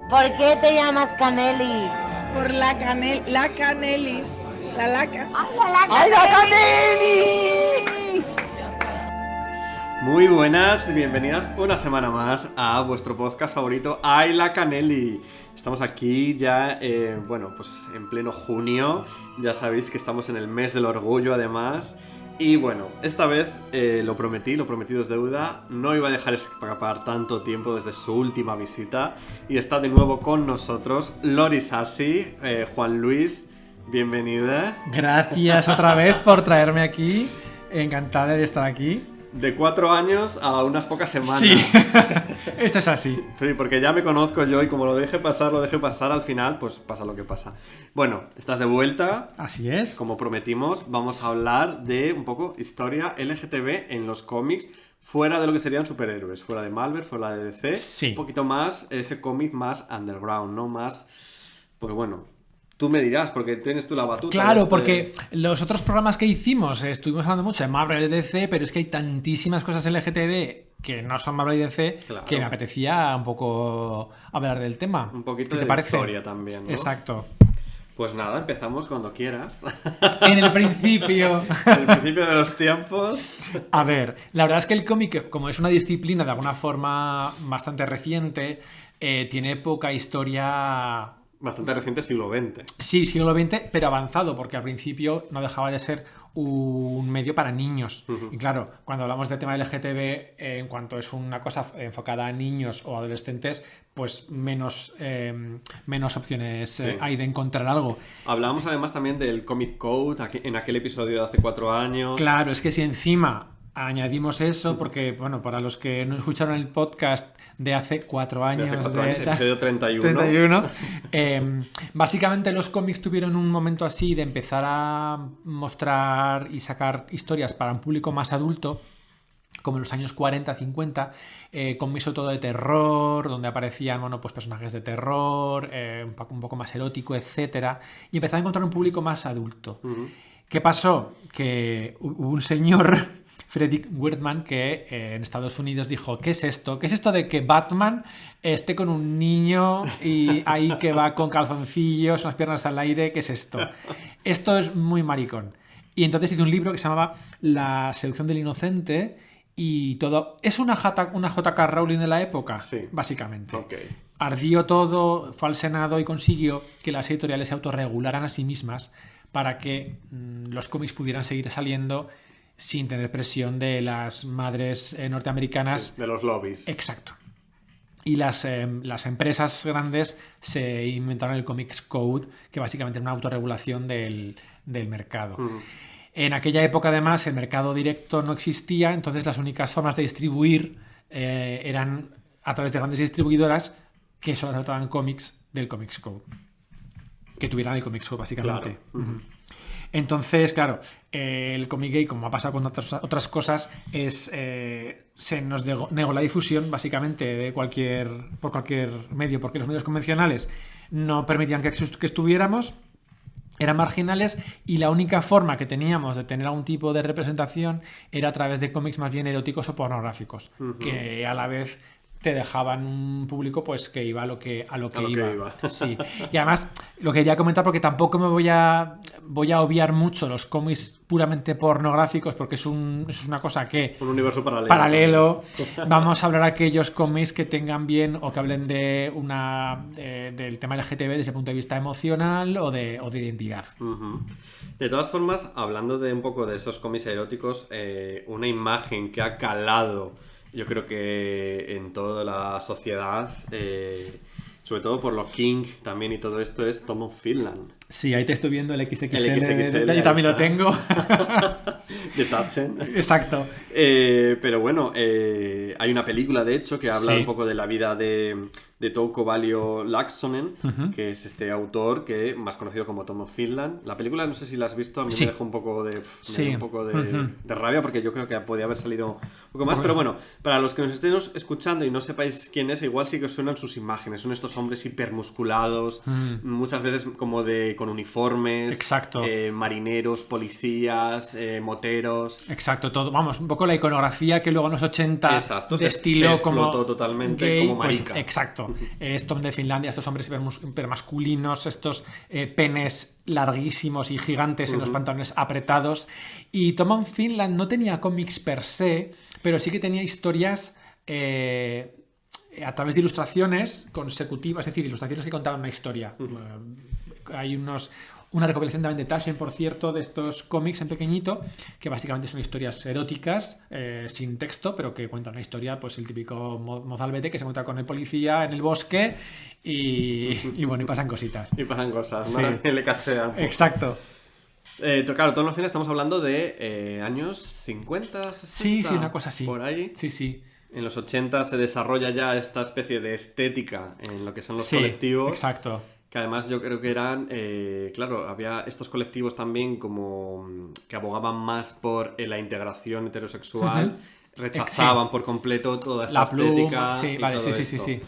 ¿Por qué te llamas Caneli? Por la Caneli. La laca. ¡Ay, la Caneli! Muy buenas, bienvenidas una semana más a vuestro podcast favorito, Ay la Caneli. Estamos aquí ya, pues en pleno junio. Ya sabéis que estamos en el mes del orgullo además. Y bueno, esta vez lo prometido es deuda. No iba a dejar escapar tanto tiempo desde su última visita. Y está de nuevo con nosotros Lori Sassi, Juan Luis, bienvenida. Gracias otra vez por traerme aquí. Encantada de estar aquí. De 4 años a unas pocas semanas. Sí, esto es así. Sí, porque ya me conozco yo y como lo deje pasar, al final, pues pasa lo que pasa. Bueno, estás de vuelta. Así es. Como prometimos, vamos a hablar de un poco historia LGTB en los cómics, fuera de lo que serían superhéroes, fuera de Marvel, fuera de DC. Sí. Un poquito más, ese cómic más underground, ¿no? Más... Porque bueno... Tú me dirás, porque tienes tú la batuta. Claro, porque los otros programas que hicimos estuvimos hablando mucho de Marvel y DC, pero es que hay tantísimas cosas LGTB que no son Marvel y DC, claro, que me apetecía un poco hablar del tema. Un poquito de historia también, ¿no? Exacto. Pues nada, empezamos cuando quieras. En el principio. En el principio de los tiempos. A ver, la verdad es que el cómic, como es una disciplina de alguna forma bastante reciente, tiene poca historia... Bastante reciente, siglo XX. Sí, siglo XX, pero avanzado, porque al principio no dejaba de ser un medio para niños. Uh-huh. Y claro, cuando hablamos del tema LGTB, en cuanto es una cosa enfocada a niños o adolescentes, pues menos opciones hay de encontrar algo. Hablábamos además también del Comic Code en aquel episodio de hace 4 años. Claro, es que si encima añadimos eso, porque, bueno, para los que no escucharon el podcast de hace 4 años, episodio 31. Básicamente los cómics tuvieron un momento así de empezar a mostrar y sacar historias para un público más adulto, como en los años 40-50, cómics sobre todo de terror, donde aparecían, bueno, pues personajes de terror, un poco más erótico, etcétera, y empezaba a encontrar un público más adulto. Uh-huh. ¿Qué pasó? Que hubo un señor... Frederick Wertham, que en Estados Unidos dijo, ¿qué es esto? ¿Qué es esto de que Batman esté con un niño y ahí que va con calzoncillos, unas piernas al aire? ¿Qué es esto? Esto es muy maricón. Y entonces hizo un libro que se llamaba La seducción del inocente y todo... Es una J.K. Rowling de la época, sí, básicamente. Okay. Ardió todo, fue al Senado y consiguió que las editoriales se autorregularan a sí mismas para que los cómics pudieran seguir saliendo sin tener presión de las madres norteamericanas. Sí, de los lobbies. Exacto. Y las empresas grandes se inventaron el Comics Code, que básicamente era una autorregulación del mercado. Uh-huh. En aquella época, además, el mercado directo no existía, entonces las únicas formas de distribuir eran a través de grandes distribuidoras que solo trataban cómics del Comics Code. Que tuvieran el Comics Code, básicamente. Claro. Uh-huh. Entonces, claro, el cómic gay, como ha pasado con otras cosas, se nos negó la difusión básicamente por cualquier medio, porque los medios convencionales no permitían que estuviéramos, eran marginales, y la única forma que teníamos de tener algún tipo de representación era a través de cómics más bien eróticos o pornográficos, uh-huh, que a la vez te dejaban un público pues que iba a lo que iba. Sí. Y además lo quería comentar porque tampoco me voy a obviar mucho los cómics puramente pornográficos, porque es una cosa que un universo paralelo. Vamos a hablar de aquellos cómics que tengan bien o que hablen de del tema LGTB desde el punto de vista emocional o de identidad. Uh-huh. De todas formas, hablando de un poco de esos cómics eróticos, una imagen que ha calado, yo creo que en toda la sociedad, sobre todo por los King también y todo esto, es Tom of Finland. Sí, ahí te estoy viendo el XXL. El XXL yo también lo tengo. De Tatsen. Exacto. Pero bueno, hay una película, de hecho, que habla un poco de la vida de Touko Valio-Laaksonen, uh-huh, que es este autor que más conocido como Tom of Finland. La película, no sé si la has visto, a mí me dejó un poco de uh-huh, de rabia, porque yo creo que podía haber salido un poco más. Pero bueno, para los que nos estén escuchando y no sepáis quién es, igual sí que os suenan sus imágenes. Son estos hombres hipermusculados, muchas veces como de con uniformes, Exacto. Marineros, policías, moteros. Exacto, todo, vamos, un poco la iconografía que luego en los 80 Exacto, de estilo se como explotó totalmente gay, como pues, marica. exacto. Tom de Finlandia, estos hombres hipermasculinos, estos penes larguísimos y gigantes en los pantalones apretados. Y Tom of Finland no tenía cómics per se, pero sí que tenía historias a través de ilustraciones consecutivas, es decir, ilustraciones que contaban una historia. Hay una recopilación también de Taschen, por cierto, de estos cómics en pequeñito, que básicamente son historias eróticas, sin texto, pero que cuentan una historia, pues el típico mozalbete que se encuentra con el policía en el bosque y bueno, y pasan cositas. Y pasan cosas, Sí. ¿no? Le cachean. Exacto. Claro, todos los fines estamos hablando de años 50, 60. Sí, una cosa así. Por ahí. Sí. En los 80 se desarrolla ya esta especie de estética en lo que son los Sí, colectivos. exacto. Que además yo creo que eran, claro, había estos colectivos también como que abogaban más por la integración heterosexual, rechazaban por completo toda esta La pluma, estética. sí, y vale, todo sí. esto.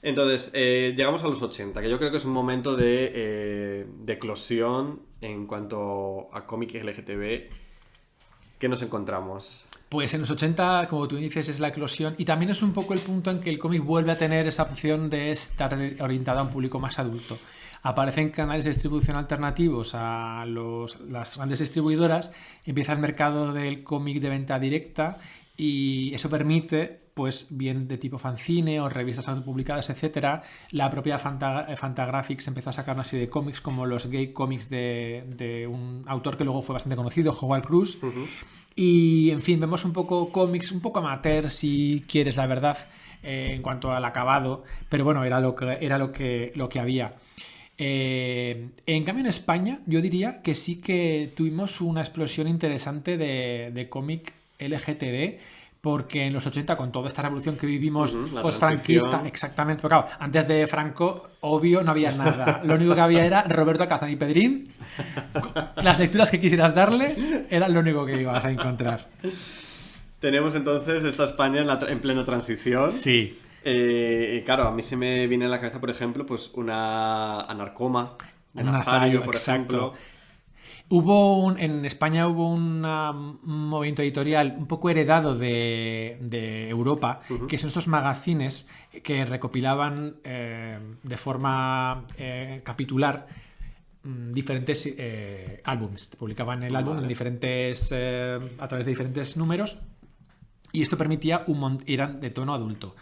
Entonces, llegamos a los 80, que yo creo que es un momento de eclosión en cuanto a cómic LGTB. ¿Qué nos encontramos? Pues en los 80, como tú dices, es la eclosión y también es un poco el punto en que el cómic vuelve a tener esa opción de estar orientado a un público más adulto. Aparecen canales de distribución alternativos a las grandes distribuidoras, empieza el mercado del cómic de venta directa y eso permite, pues bien de tipo fanzine o revistas autopublicadas, etcétera. La propia Fantagraphics empezó a sacar una serie de cómics como los gay cómics de un autor que luego fue bastante conocido, Howard Cruz. Y, en fin, vemos un poco cómics, un poco amateur, si quieres, la verdad, en cuanto al acabado. Pero bueno, era lo que había. En cambio, en España, yo diría que sí que tuvimos una explosión interesante de cómic LGTB. Porque en los 80, con toda esta revolución que vivimos la post-franquista, transición. exactamente, pero claro, antes de Franco, obvio, no había nada. Lo único que había era Roberto Alcázar y Pedrín. Las lecturas que quisieras darle era lo único que ibas a encontrar. Tenemos entonces esta España en plena transición. Sí. Claro, a mí se me viene a la cabeza, por ejemplo, pues una Anarcoma de Un Nazario, Nazario, por exacto. ejemplo. En España hubo un movimiento editorial un poco heredado de Europa, que son estos magazines que recopilaban de forma capitular diferentes álbumes. Publicaban el álbum en a través de diferentes números. Y esto permitía eran de tono adulto.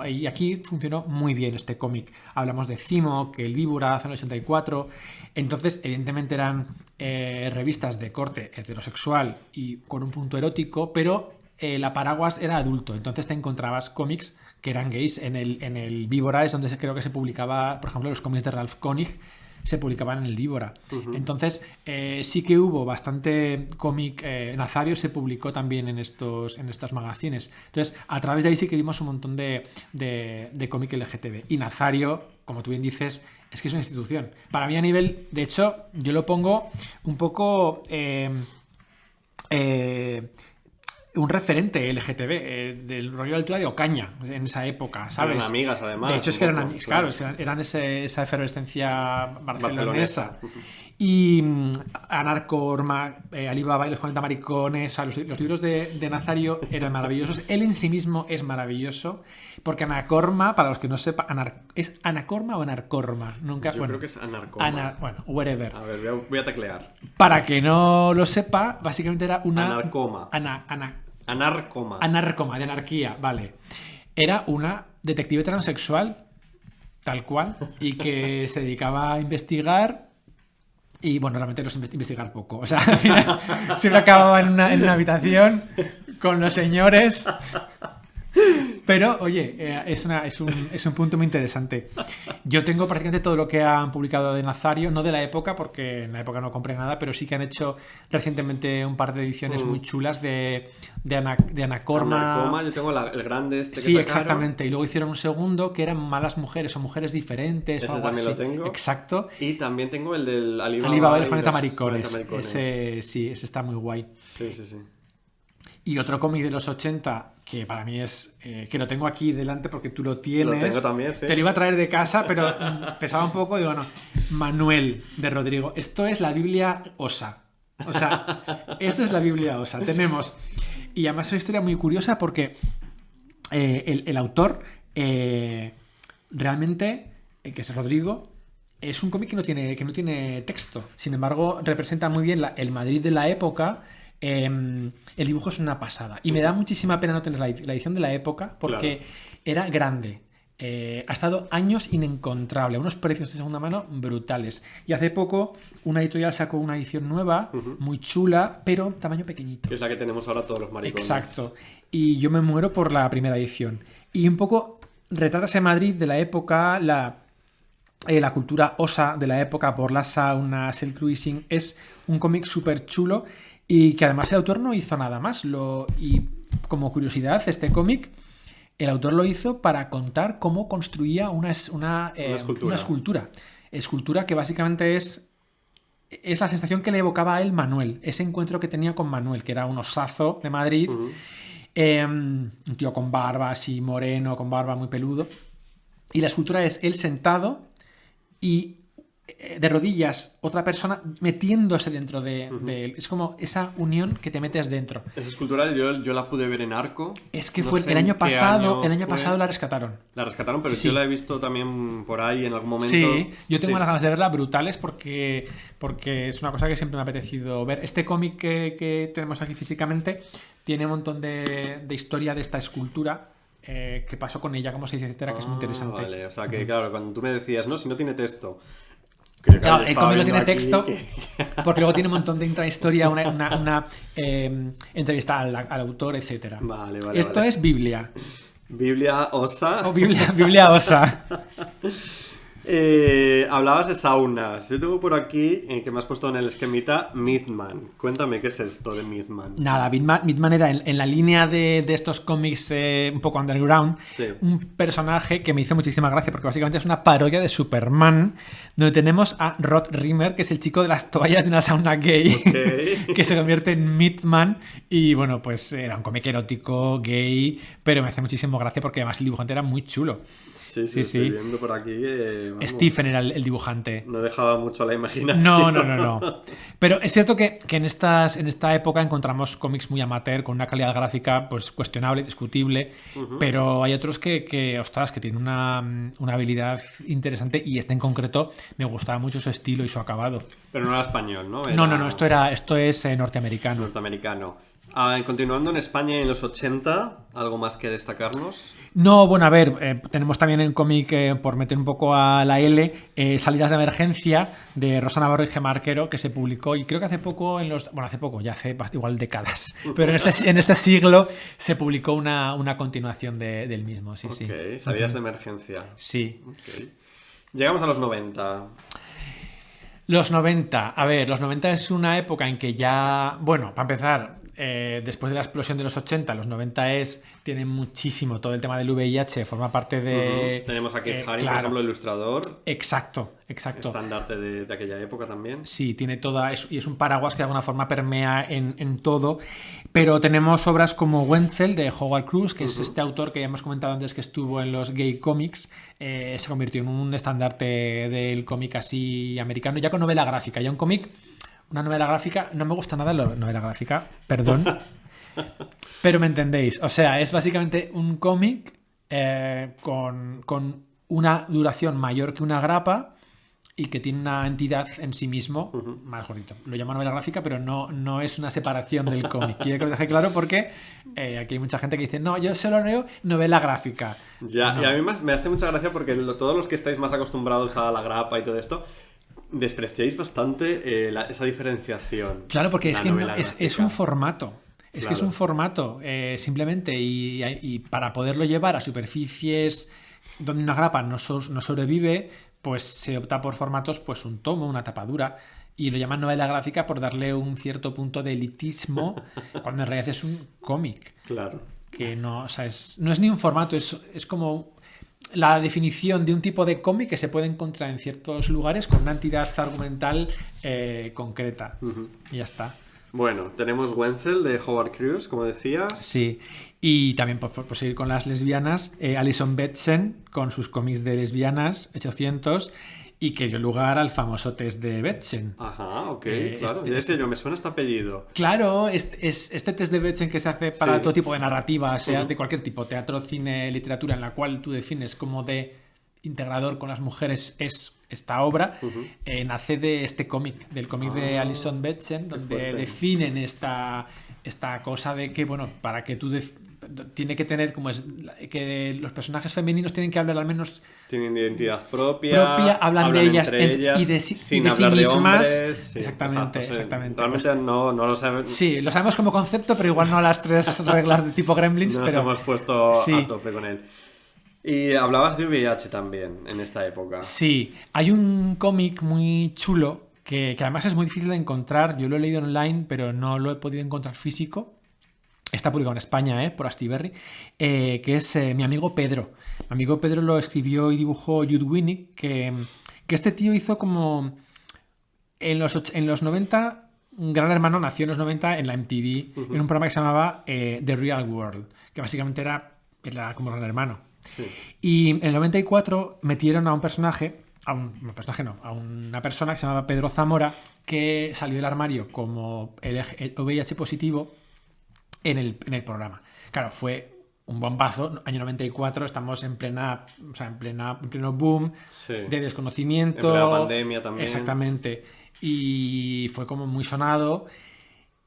Y aquí funcionó muy bien este cómic. Hablamos de Cimoc, el Víbora, Zona 84. Entonces, evidentemente eran revistas de corte heterosexual y con un punto erótico, pero la paraguas era adulto. Entonces te encontrabas cómics que eran gays. En el Víbora es donde creo que se publicaba, por ejemplo, los cómics de Ralph Koenig se publicaban en el Víbora. Entonces, sí que hubo bastante cómic. Nazario se publicó también en estos magazines. Entonces, a través de ahí sí que vimos un montón de cómic LGTB. Y Nazario, como tú bien dices, es que es una institución. Para mí, a nivel. De hecho, yo lo pongo un poco. Un referente LGTB del rollo de altura de Ocaña en esa época, ¿sabes? Eran amigas, además. De hecho, es que eran poco, amigas, claro, eran esa efervescencia barcelonesa. Barcelonesa. Y Anarcorma, Alibaba y los 40 maricones, o sea, los libros de Nazario eran maravillosos. Él en sí mismo es maravilloso, porque Anacorma, para los que no sepan, ¿es Anacorma o Anarcorma? Nunca, Yo creo que es Anarcoma. Bueno, whatever. A ver, voy a teclear. Para que no lo sepa, básicamente era una... Anarcoma. Anarcoma. Anarcoma, de anarquía, vale. Era una detective transexual, tal cual, y que se dedicaba a investigar. Y bueno, realmente investigar poco. O sea, al final siempre acababa en una habitación con los señores. Pero, oye, es un punto muy interesante. Yo tengo prácticamente todo lo que han publicado de Nazario, no de la época, porque en la época no compré nada, pero sí que han hecho recientemente un par de ediciones muy chulas de Anacorma. Anarcoma, yo tengo el grande este que Sí, sacaron. exactamente. Y luego hicieron un segundo que eran malas mujeres o mujeres diferentes. Ese o algo también así. lo tengo. Exacto. Y también tengo el del Alibaba, Alibaba y los y 40 los maricones. 40 maricones. Ese está muy guay. Sí. Y otro cómic de los 80, que para mí es... que lo tengo aquí delante porque tú lo tienes. Lo tengo también, sí. Te lo iba a traer de casa, pero pesaba un poco. Digo, no. Manuel, de Rodrigo. Esto es la Biblia Osa. O sea, esto es la Biblia Osa. Tenemos... Y además es una historia muy curiosa porque el autor realmente, que es Rodrigo, es un cómic que no tiene texto. Sin embargo, representa muy bien el Madrid de la época. El dibujo es una pasada. Y me da muchísima pena no tener la edición de la época porque era grande. Ha estado años inencontrable, a unos precios de segunda mano brutales. Y hace poco una editorial sacó una edición nueva, muy chula, pero tamaño pequeñito. Que es la que tenemos ahora todos los maricones. Exacto. Y yo me muero por la primera edición. Y un poco retrata ese Madrid de la época, la cultura osa de la época, por las saunas, el cruising. Es un cómic súper chulo y que además el autor no hizo nada más. Y como curiosidad, este cómic, el autor lo hizo para contar cómo construía una escultura. Escultura que básicamente es la sensación que le evocaba a él Manuel. Ese encuentro que tenía con Manuel, que era un osazo de Madrid. Un tío con barba así moreno, con barba muy peludo. Y la escultura es él sentado y de rodillas otra persona metiéndose dentro de él. Es como esa unión que te metes dentro. Esa escultura yo la pude ver en Arco. Es que fue el año pasado. El año pasado la rescataron. La rescataron, pero Sí. yo la he visto también por ahí en algún momento. Sí, yo tengo Sí. unas ganas de verla brutales porque es una cosa que siempre me ha apetecido ver. Este cómic que tenemos aquí físicamente tiene un montón de historia de esta escultura. ¿Qué pasó con ella? ¿Cómo se dice? Etcétera, que es muy interesante. Vale, o sea que claro, cuando tú me decías, no, si no tiene texto. Claro, el cómic no tiene texto porque luego tiene un montón de intrahistoria, una entrevista al autor, etcétera. Vale, Esto vale. es Biblia. Biblia Osa. O Biblia Osa. Hablabas de saunas. Yo tengo por aquí, que me has puesto en el esquemita, Mythman. Cuéntame qué es esto de Mythman. Nada, Midman era en la línea de estos cómics un poco underground, Sí. un personaje que me hizo muchísima gracia porque básicamente es una parodia de Superman, donde tenemos a Rod Rimmer, que es el chico de las toallas de una sauna gay, Ok. que se convierte en Mythman. Y bueno, pues era un cómic erótico, gay, pero me hace muchísimo gracia porque además el dibujante era muy chulo. Sí, Sí, estoy sí. viendo por aquí. Vamos, Stephen era el dibujante. no dejaba mucho a la imaginación. No. Pero es cierto que en esta época encontramos cómics muy amateur, con una calidad gráfica pues cuestionable, discutible, pero hay otros que ostras, que tienen una habilidad interesante, y este en concreto me gustaba mucho su estilo y su acabado. Pero no era español, ¿no? No, esto es norteamericano. Norteamericano. Continuando en España en los 80, ¿algo más que destacarnos? No, bueno, a ver, tenemos también en cómic, por meter un poco a la L, Salidas de Emergencia, de Rosa Navarro y Gemma Arquero, que se publicó, y creo que hace poco, ya hace igual décadas, pero en este siglo se publicó una continuación del mismo, sí, sí. Ok, salidas de emergencia. Sí. Ok. Llegamos a los 90. Los 90, a ver, los 90 es una época en que ya, bueno, para empezar, después de la explosión de los 80, los 90 tienen muchísimo todo el tema del VIH, forma parte de... Tenemos aquí Harry, por claro. ejemplo, ilustrador. Exacto. Estandarte de aquella época también. Sí, tiene y es un paraguas que de alguna forma permea en todo. Pero tenemos obras como Wenzel, de Howard Cruz, que es este autor que ya hemos comentado antes, que estuvo en los Gay Comics. Se convirtió en un estandarte del cómic así americano, ya con novela gráfica. Ya una novela gráfica, no me gusta nada la novela gráfica, perdón. Pero me entendéis. O sea, es básicamente un cómic con una duración mayor que una grapa, y que tiene una entidad en sí mismo, más bonito. Lo llamo novela gráfica, pero no es una separación del cómic. Quiero que lo deje claro porque aquí hay mucha gente que dice, no, yo solo leo novela gráfica. Ya, No. y a mí me hace mucha gracia porque todos los que estáis más acostumbrados a la grapa y todo esto, despreciáis bastante esa diferenciación. Claro, porque es La que novela es gráfica. un formato. Es que es Claro. un formato, simplemente, y para poderlo llevar a superficies donde una grapa no sobrevive, pues se opta por formatos, pues un tomo, una tapadura, y lo llaman novela gráfica por darle un cierto punto de elitismo, cuando en realidad es un cómic. Claro. Que no, o sea, no es ni un formato, es como la definición de un tipo de cómic que se puede encontrar en ciertos lugares con una entidad argumental concreta. Y ya está. Bueno, tenemos Wenzel de Howard Hughes, como decías. Sí, y también por seguir con las lesbianas, Alison Betsen con sus cómics de lesbianas, 800, y que dio lugar al famoso test de Betsen. Ajá, ok, claro. Me suena este apellido. Claro, este test de Betsen que se hace para Sí. todo tipo de narrativa, sea de cualquier tipo, teatro, cine, literatura, en la cual tú defines como de integrador con las mujeres es esta obra, nace de este cómic, del cómic de Alison Betsen, donde fuerte. definen esta cosa de que, bueno, para que tú tiene que tener como es que los personajes femeninos tienen que hablar al menos Tienen identidad propia, hablan de ellas entre ellas y de sí sin mismas. hablar de hombres. Sí, Exactamente, exacto, sí. exactamente. Realmente Pues, no lo sabemos. sí, lo sabemos como concepto, pero igual no a las 3 reglas de tipo Gremlins. Nos pero hemos puesto sí. a tope con él. Y hablabas de VIH también en esta época. Sí, hay un cómic muy chulo que además es muy difícil de encontrar. Yo lo he leído online, pero no lo he podido encontrar físico. Está publicado en España, por Astiberri, que es Mi amigo Pedro. Mi amigo Pedro lo escribió y dibujó Jude Winnick, que este tío hizo como... En los 90, un Gran Hermano nació en los 90 en la MTV, en un programa que se llamaba The Real World, que básicamente era como Gran Hermano. Sí. Y en el 94 metieron a un personaje, a una persona que se llamaba Pedro Zamora, que salió del armario como el VIH positivo en el programa. Claro, fue un bombazo, año 94, estamos en pleno boom Sí. de desconocimiento. En plena pandemia también. Exactamente. Y fue como muy sonado.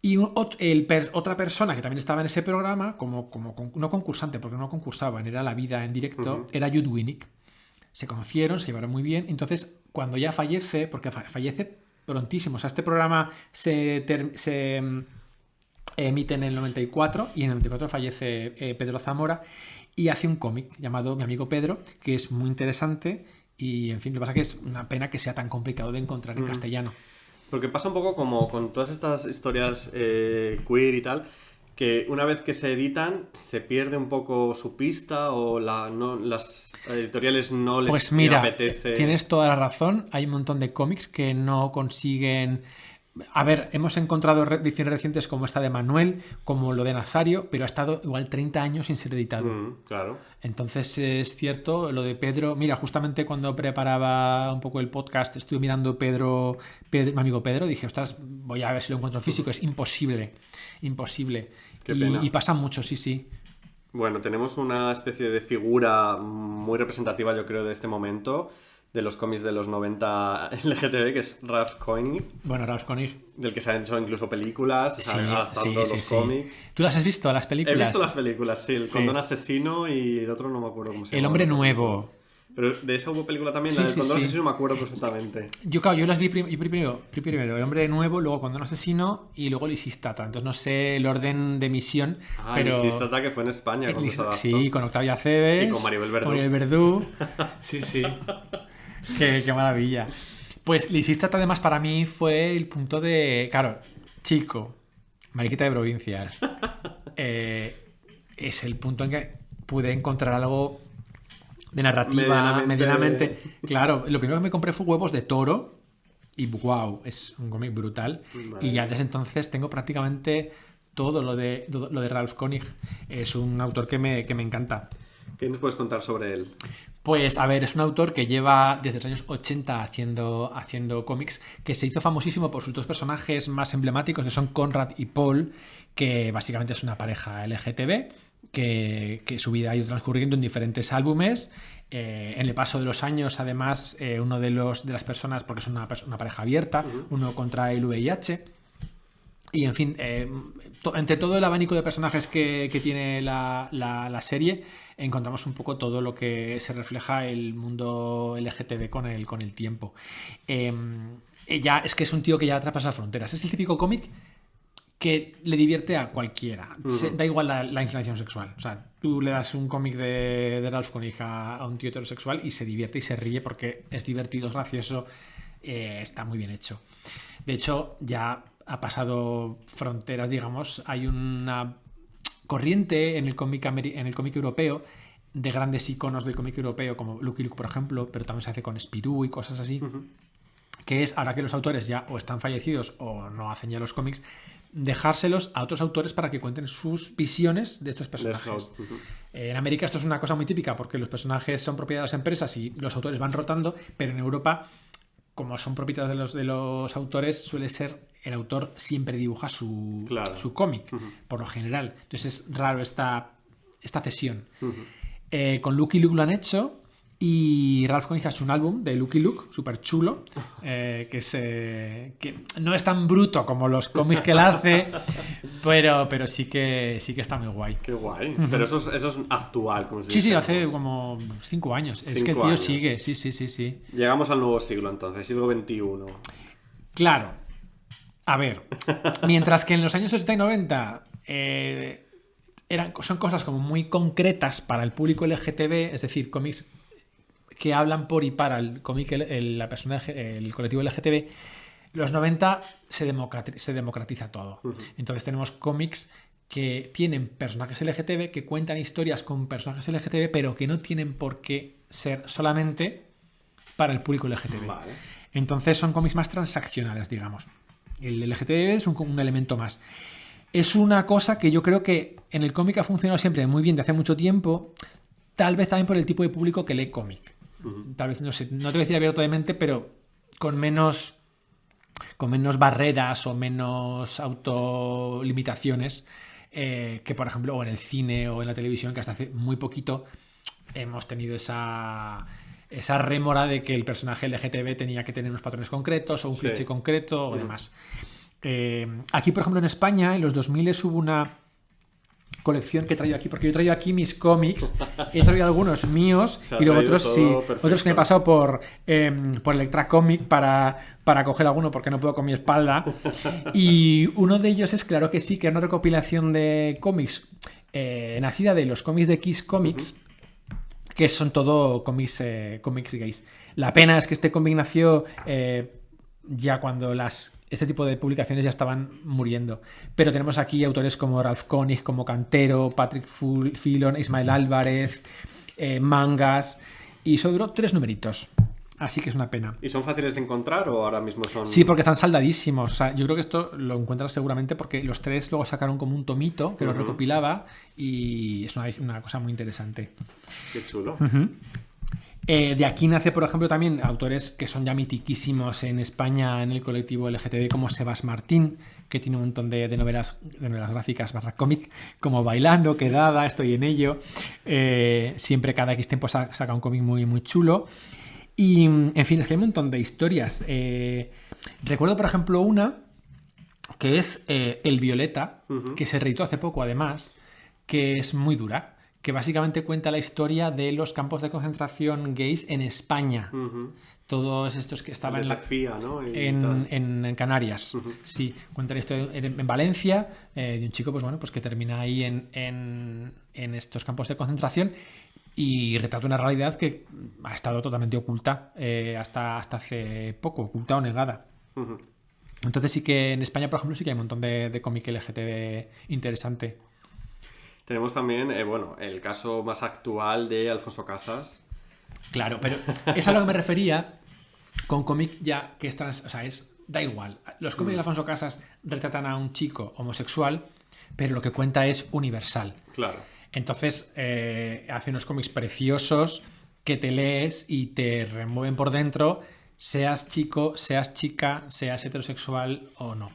Y otra persona que también estaba en ese programa, no concursante, porque no concursaban, era la vida en directo, era Jude Winnick. Se conocieron, se llevaron muy bien. Entonces, cuando ya fallece, porque fallece prontísimo, o sea, este programa se emite en el 94 y en el 94 fallece Pedro Zamora y hace un cómic llamado Mi amigo Pedro, que es muy interesante y, en fin, lo que pasa es que es una pena que sea tan complicado de encontrar en castellano. Porque pasa un poco como con todas estas historias queer y tal, que una vez que se editan se pierde un poco su pista o las editoriales no les Pues mira, apetece. tienes toda la razón, hay un montón de cómics que no consiguen... A ver, hemos encontrado ediciones recientes como esta de Manuel, como lo de Nazario, pero ha estado igual 30 años sin ser editado. Claro. Entonces es cierto, lo de Pedro, mira, justamente cuando preparaba un poco el podcast estuve mirando Pedro, mi amigo Pedro, dije, ostras, voy a ver si lo encuentro físico, es imposible. Qué pena. Y pasa mucho, sí. Bueno, tenemos una especie de figura muy representativa, yo creo, de este momento, de los cómics de los 90 LGTB, que es Ralph Koenig, Bueno, Ralph Koenig. del que se han hecho incluso películas, Sí, adaptando sí. los cómics. ¿Tú las has visto, las He películas? visto las películas, sí, el Sí. Condón Asesino y el otro no me acuerdo cómo se llama. El hombre nuevo. Pero de esa hubo película también, Sí, la del sí, Condón sí. Asesino me acuerdo perfectamente. Yo las vi primero El hombre nuevo, luego Cuando no asesino y luego Lisístrata. Entonces no sé el orden de emisión, pero... Lisístrata, que fue en España cuando se adaptó. Sí, con Octavia Aceves. Y con Maribel Verdú. Verdú. Sí. Qué maravilla. Pues Lisístrata además para mí fue el punto de... Claro, chico, mariquita de provincias. Es el punto en que pude encontrar algo de narrativa medianamente. Claro, lo primero que me compré fue Huevos de Toro y wow, es un cómic brutal. Vale. Y ya desde entonces tengo prácticamente todo lo de Ralph Koenig. Es un autor que me encanta. ¿Qué nos puedes contar sobre él? Pues a ver, es un autor que lleva desde los años 80 haciendo cómics, que se hizo famosísimo por sus dos personajes más emblemáticos, que son Conrad y Paul, que básicamente es una pareja LGTB, que su vida ha ido transcurriendo en diferentes álbumes. En el paso de los años, además, uno de las personas, porque es una pareja abierta, uno contra el VIH. Y en fin, entre todo el abanico de personajes que tiene la serie, encontramos un poco todo lo que se refleja el mundo LGTB con el tiempo. Ya es que es un tío que ya traspasa fronteras. Es el típico cómic que le divierte a cualquiera. Da igual la inclinación sexual. O sea, tú le das un cómic de Ralph Koenig a un tío heterosexual y se divierte y se ríe porque es divertido, es gracioso, está muy bien hecho. De hecho, ya ha pasado fronteras, digamos. Hay una corriente en el cómic europeo de grandes iconos del cómic europeo, como Lucky Luke, por ejemplo, pero también se hace con Spirou y cosas así. que es, ahora que los autores ya o están fallecidos o no hacen ya los cómics, dejárselos a otros autores para que cuenten sus visiones de estos personajes. En América esto es una cosa muy típica porque los personajes son propiedad de las empresas y los autores van rotando, pero en Europa, como son propietarios de los autores, suele ser el autor siempre dibuja su cómic, por lo general. Entonces es raro esta cesión. Con Lucky Luke lo han hecho. Y Ralph Cohn hace un álbum de Lucky Luke, súper chulo, que no es tan bruto como los cómics que él hace, pero sí que está muy guay. Qué guay. Pero eso es actual, como se Sí, dice, hace como 5 años. Es que el tío sigue, sí. Llegamos al nuevo siglo entonces, siglo XXI. Claro. A ver, mientras que en los años 80 y 90 son cosas como muy concretas para el público LGTB, es decir, cómics que hablan por y para el cómic, el colectivo LGTB, los 90 se democratiza todo. Entonces tenemos cómics que tienen personajes LGTB, que cuentan historias con personajes LGTB, pero que no tienen por qué ser solamente para el público LGTB. Vale. Entonces son cómics más transaccionales, digamos. El LGTB es un elemento más. Es una cosa que yo creo que en el cómic ha funcionado siempre muy bien de hace mucho tiempo, tal vez también por el tipo de público que lee cómic. Tal vez, no sé, no te voy a decir abiertamente, pero con menos barreras o menos autolimitaciones que, por ejemplo, o en el cine o en la televisión, que hasta hace muy poquito hemos tenido esa rémora de que el personaje LGTB tenía que tener unos patrones concretos o un cliché concreto o demás. Aquí, por ejemplo, en España, en los 2000 hubo una colección que he traído aquí, porque yo he traído aquí mis cómics, he traído algunos míos y luego otros otros que me he pasado por Electra Comic para coger alguno porque no puedo con mi espalda, y uno de ellos es Claro que sí, que es una recopilación de cómics nacida de los cómics de Kiss Comics, que son todo cómics gays. La pena es que este cómic nació ya cuando este tipo de publicaciones ya estaban muriendo. Pero tenemos aquí autores como Ralph Koenig, como Cantero, Patrick Fillon, Ismael Álvarez, mangas, y eso duró 3 numeritos. Así que es una pena. ¿Y son fáciles de encontrar o ahora mismo son...? Sí, porque están saldadísimos. O sea, yo creo que esto lo encuentras seguramente porque los 3 luego sacaron como un tomito que lo recopilaba y es una cosa muy interesante. Qué chulo. De aquí nace, por ejemplo, también autores que son ya mitiquísimos en España en el colectivo LGTB, como Sebas Martín, que tiene un montón de novelas gráficas / cómic, como Bailando, Quedada, Estoy en ello. Siempre cada X tiempo saca un cómic muy, muy chulo. Y, en fin, es que hay un montón de historias. Recuerdo, por ejemplo, una que es El Violeta, que se reeditó hace poco, además, que es muy dura, que básicamente cuenta la historia de los campos de concentración gays en España. Todos estos que estaban en Canarias. Sí, cuenta la historia en Valencia de un chico pues que termina ahí en estos campos de concentración y retrata una realidad que ha estado totalmente oculta hasta hace poco, oculta o negada. Entonces sí que en España, por ejemplo, sí que hay un montón de cómic LGTB interesante. Tenemos también, el caso más actual de Alfonso Casas. Claro, pero es a lo que me refería con cómic ya que da igual. Los cómics de Alfonso Casas retratan a un chico homosexual, pero lo que cuenta es universal. Claro. Entonces hace unos cómics preciosos que te lees y te remueven por dentro, seas chico, seas chica, seas heterosexual o no.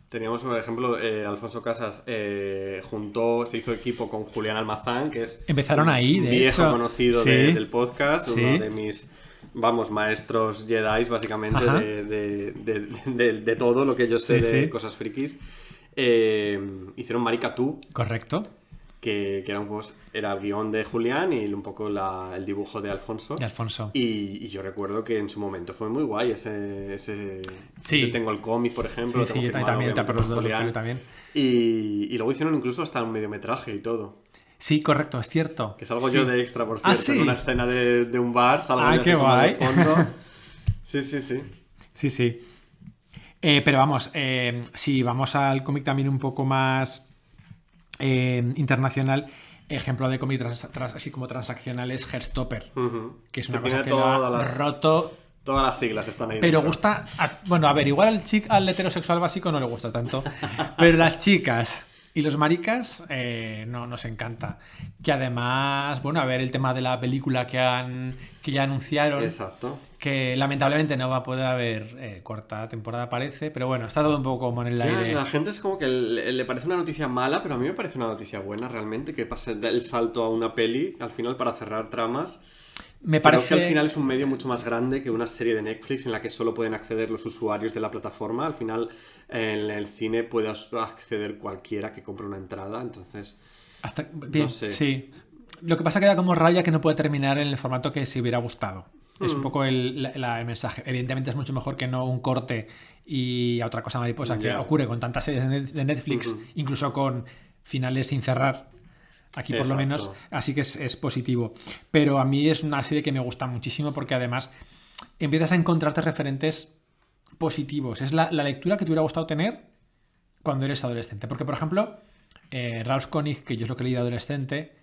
Teníamos, por ejemplo, Alfonso Casas se hizo equipo con Julián Almazán, que es Empezaron ahí, de viejo hecho. conocido Sí. del podcast, Sí. uno de mis, maestros Jedi, básicamente, de todo lo que yo sé de cosas frikis. Hicieron Marica Tú. Correcto. Que era el guión de Julián y un poco el dibujo de Alfonso. Y yo recuerdo que en su momento fue muy guay ese Sí. Yo tengo el cómic, por ejemplo. Sí, yo también, pero los dos también. Y luego hicieron incluso hasta un mediometraje y todo. Sí, correcto, es cierto. Que salgo yo de extra, por cierto. ¿Sí? En una escena de un bar, salgo yo qué así como guay. de fondo. Sí. Sí. Pero vamos, si vamos al cómic también un poco más internacional, ejemplo de cómic así como transaccional es Heartstopper, que es una cosa que lo ha roto Todas las siglas están ahí Pero dentro. gusta... Bueno, a ver, igual al heterosexual básico no le gusta tanto. Pero las chicas y los maricas no nos encanta. Que además, bueno, a ver el tema de la película que ya anunciaron. Exacto. Que lamentablemente no va a poder haber cuarta temporada, parece. Pero bueno, está todo un poco como en el Ya, aire. la gente es como que le parece una noticia mala, pero a mí me parece una noticia buena realmente, que pase el salto a una peli, al final para cerrar tramas. Me Creo parece... que al final es un medio mucho más grande que una serie de Netflix en la que solo pueden acceder los usuarios de la plataforma. Al final en el cine puede acceder cualquiera que compre una entrada, entonces... Bien, no sé. sí. Lo que pasa es que da como rabia que no puede terminar en el formato que se hubiera gustado. Es un poco el mensaje. Evidentemente es mucho mejor que no un corte y a otra cosa mariposa que Ya. ocurre con tantas series de Netflix, incluso con finales sin cerrar. Aquí por lo Exacto. menos, así que es positivo. Pero a mí es una serie que me gusta muchísimo porque además empiezas a encontrarte referentes positivos. Es la lectura que te hubiera gustado tener cuando eres adolescente. Porque, por ejemplo, Ralph Koenig, que yo es lo que he leído adolescente,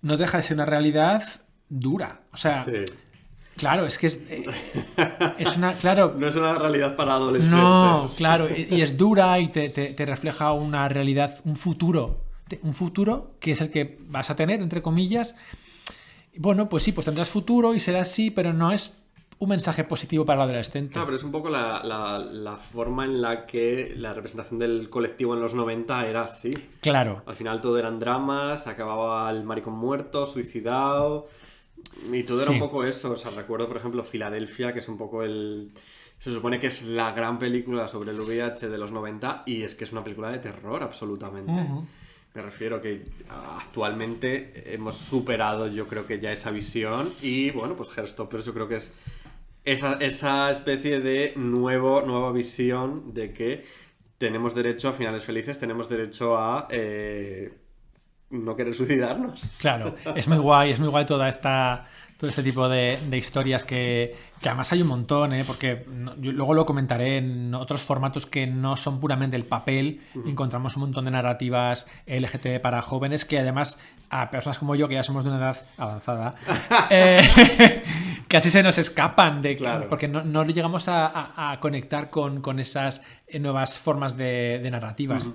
no deja de ser una realidad dura. O sea, Sí. claro, es que es una... Claro, No es una realidad para adolescentes. no, claro, y es dura y te refleja una realidad, un futuro que es el que vas a tener, entre comillas. Bueno, pues sí, pues tendrás futuro y será así, pero no es un mensaje positivo para el adolescente. Claro, pero es un poco la forma en la que la representación del colectivo en los 90 era así. Claro. Al final todo eran dramas, acababa el maricón muerto, suicidado, y todo era Sí. un poco eso. O sea, recuerdo, por ejemplo, Filadelfia, que es un poco se supone que es la gran película sobre el VIH de los 90, y es que es una película de terror, absolutamente. Ujú. Me refiero que actualmente hemos superado, yo creo que ya esa visión, y bueno, pues Heartstoppers yo creo que es esa especie de nueva visión de que tenemos derecho a finales felices, tenemos derecho a no querer suicidarnos. Claro, es muy guay todo este tipo de historias que además hay un montón, porque yo luego lo comentaré en otros formatos que no son puramente el papel. Encontramos un montón de narrativas LGTB para jóvenes que además a personas como yo, que ya somos de una edad avanzada, casi se nos escapan Claro. porque no llegamos a conectar con esas nuevas formas de narrativas.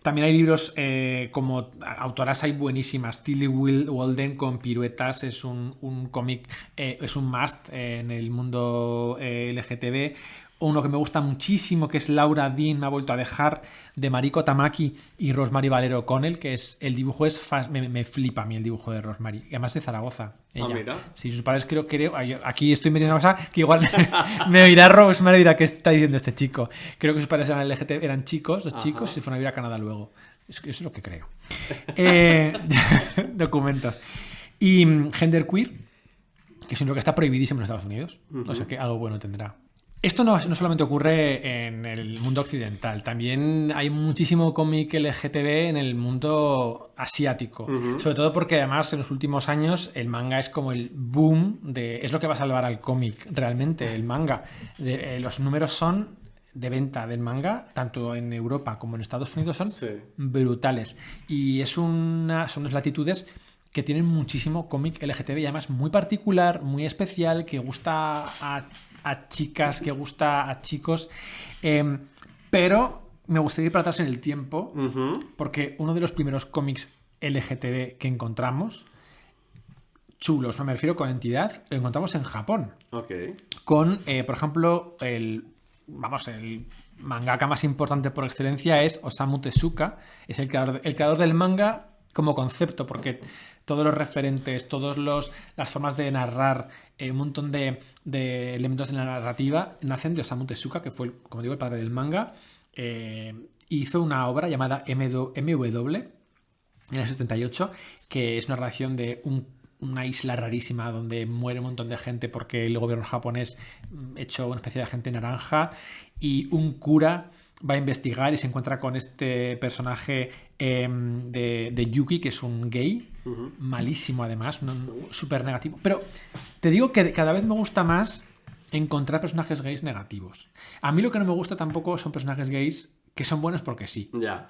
También hay libros como autoras hay buenísimas. Tilly Walden con Piruetas es un cómic, es un must en el mundo LGTB. Uno que me gusta muchísimo, que es Laura Dean, me ha vuelto a dejar, de Mariko Tamaki y Rosemary Valero Connell, que es el dibujo me flipa a mí el dibujo de Rosemary, y además de Zaragoza ella. Mira. Sí, sus padres creo aquí estoy metiendo una cosa que igual me oirá Rosemary y dirá, ¿qué está diciendo este chico? Creo que sus padres eran chicos, los chicos, y se fueron a vivir a Canadá luego. Eso es lo que creo. Documentos. Y Genderqueer, que es un libro que está prohibidísimo en Estados Unidos. O sea que algo bueno tendrá. Esto no solamente ocurre en el mundo occidental, también hay muchísimo cómic LGTB en el mundo asiático. Sobre todo porque además en los últimos años el manga es como el boom es lo que va a salvar al cómic realmente, el manga. Los números son de venta del manga, tanto en Europa como en Estados Unidos, son brutales. Y son unas latitudes que tienen muchísimo cómic LGTB y además muy particular, muy especial, que gusta a chicas, que gusta a chicos, pero me gustaría ir para atrás en el tiempo, porque uno de los primeros cómics LGTB que encontramos, chulos, no me refiero con entidad, lo encontramos en Japón. Con, por ejemplo, el mangaka más importante por excelencia es Osamu Tezuka, es el creador del manga como concepto, porque todos los referentes, todas las formas de narrar, un montón de elementos de la narrativa nacen de Osamu Tezuka, que fue, como digo, el padre del manga. Hizo una obra llamada MW en el 78, que es una narración de una isla rarísima donde muere un montón de gente porque el gobierno japonés echó una especie de agente naranja, y un cura va a investigar y se encuentra con este personaje de Yuki, que es un gay, malísimo además, súper negativo. Pero te digo que cada vez me gusta más encontrar personajes gays negativos. A mí lo que no me gusta tampoco son personajes gays que son buenos porque sí. Ya.